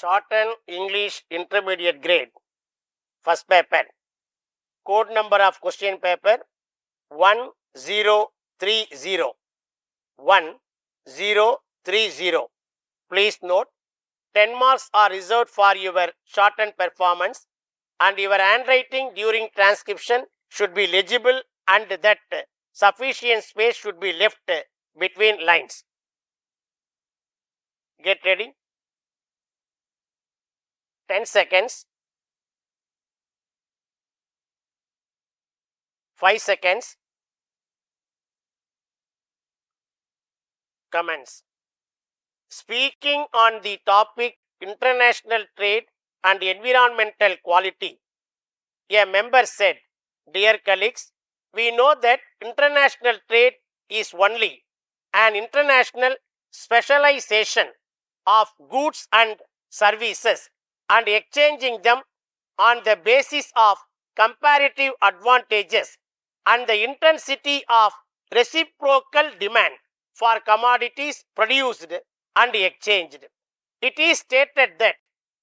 Shorten English Intermediate Grade, first paper. Code number of question paper 1030. 1030. Please note, 10 marks are reserved for your shortened performance, and your handwriting during transcription should be legible, and that sufficient space should be left between lines. Get ready. 10 seconds. 5 seconds. Comments. Speaking on the topic international trade and environmental quality, a member said, "Dear colleagues, we know that international trade is only an international specialization of goods and services and exchanging them on the basis of comparative advantages and the intensity of reciprocal demand for commodities produced and exchanged. It is stated that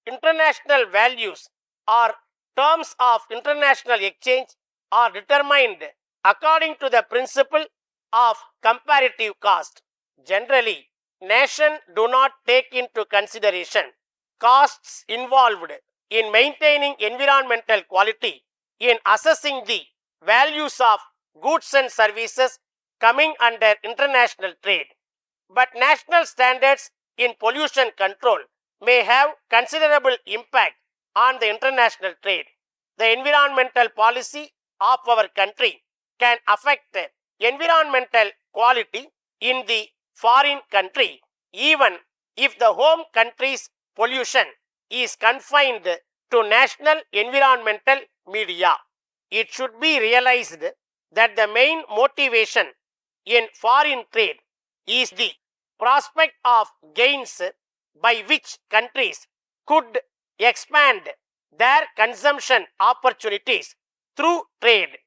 international values or terms of international exchange are determined according to the principle of comparative cost. Generally, nations do not take into consideration costs involved in maintaining environmental quality in assessing the values of goods and services coming under international trade. But national standards in pollution control may have considerable impact on the international trade. The environmental policy of our country can affect environmental quality in the foreign country, even if the home country's pollution is confined to national environmental media. It should be realized that the main motivation in foreign trade is the prospect of gains by which countries could expand their consumption opportunities through trade.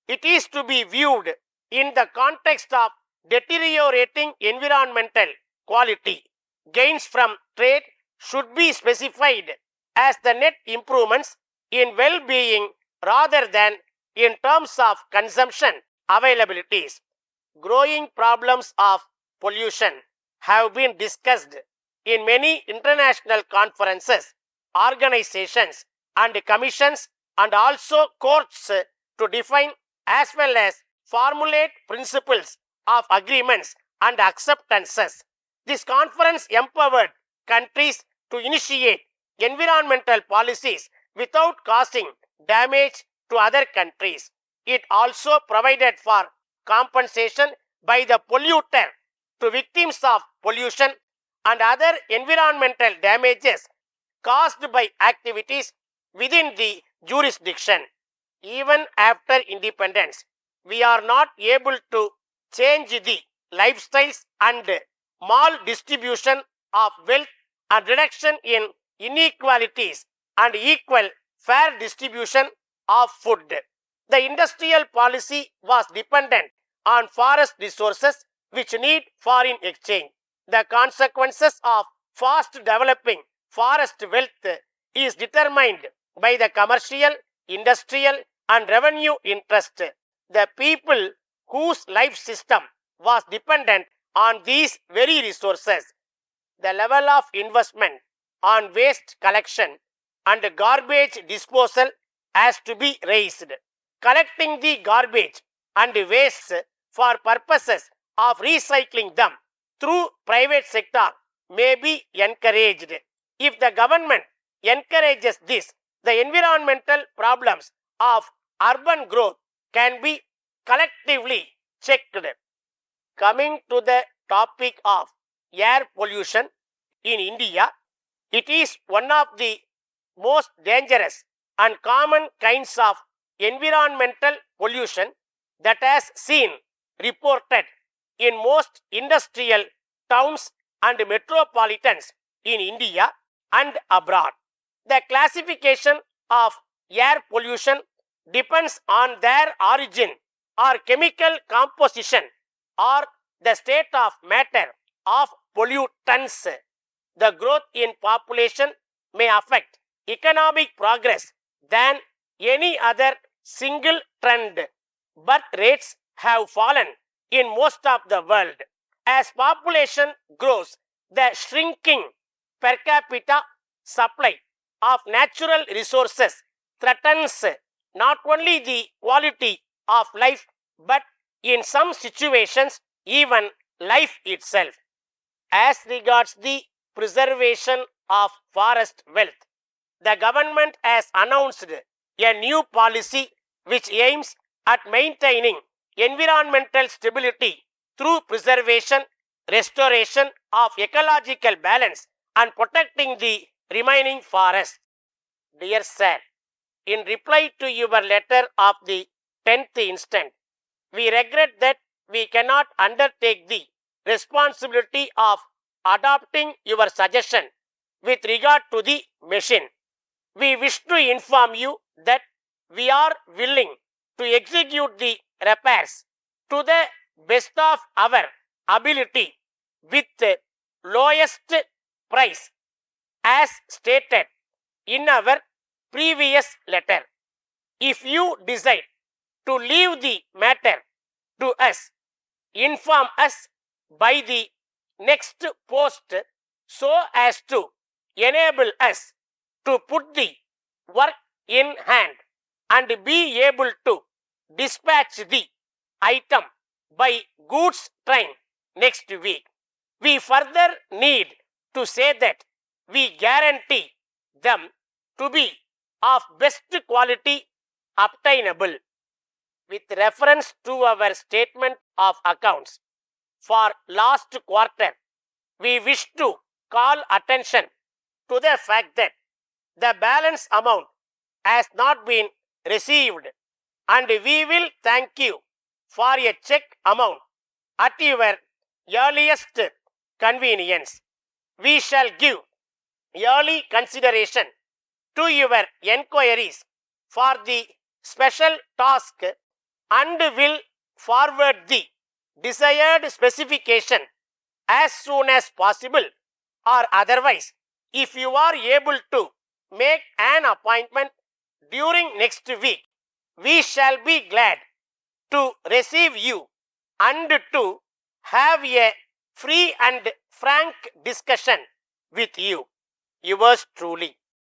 It is to be viewed in the context of deteriorating environmental quality. Gains from trade should be specified as the net improvements in well-being rather than in terms of consumption availabilities. Growing problems of pollution have been discussed in many international conferences, organizations and commissions, and also courts to define as well as formulate principles of agreements and acceptances. This conference empowered countries to initiate environmental policies without causing damage to other countries. It also provided for compensation by the polluter to victims of pollution and other environmental damages caused by activities within the jurisdiction. Even after independence, we are not able to change the lifestyles and maldistribution of wealth and reduction in inequalities and equal fair distribution of food. The industrial policy was dependent on forest resources which need foreign exchange. The consequences of fast developing forest wealth is determined by the commercial, industrial and revenue interest. The people whose life system was dependent on these very resources. The level of investment on waste collection and garbage disposal has to be raised. Collecting the garbage and waste for purposes of recycling them through private sector may be encouraged. If the government encourages this, the environmental problems of urban growth can be collectively checked. Coming to the topic of air pollution in India, it is one of the most dangerous and common kinds of environmental pollution that has seen reported in most industrial towns and metropolitans in India and abroad. The classification of air pollution depends on their origin or chemical composition or the state of matter of pollutants. The growth in population may affect economic progress than any other single trend. Birth rates have fallen in most of the world. As population grows, the shrinking per capita supply of natural resources threatens not only the quality of life but in some situations even life itself. As regards the preservation of forest wealth, the government has announced a new policy which aims at maintaining environmental stability through preservation, restoration of ecological balance, and protecting the remaining forest. Dear Sir, in reply to your letter of the 10th instant, we regret that we cannot undertake the responsibility of adopting your suggestion with regard to the machine. We wish to inform you that we are willing to execute the repairs to the best of our ability with the lowest price as stated in our previous letter. If you decide to leave the matter to us, inform us by the next post so as to enable us to put the work in hand and be able to dispatch the item by goods train next week. We further need to say that we guarantee them to be of best quality obtainable. With reference to our statement of accounts for last quarter, we wish to call attention to the fact that the balance amount has not been received, and we will thank you for a check amount at your earliest convenience. We shall give early consideration to your enquiries for the special task and will forward the desired specification as soon as possible, or otherwise, if you are able to make an appointment during next week, we shall be glad to receive you and to have a free and frank discussion with you. Yours truly.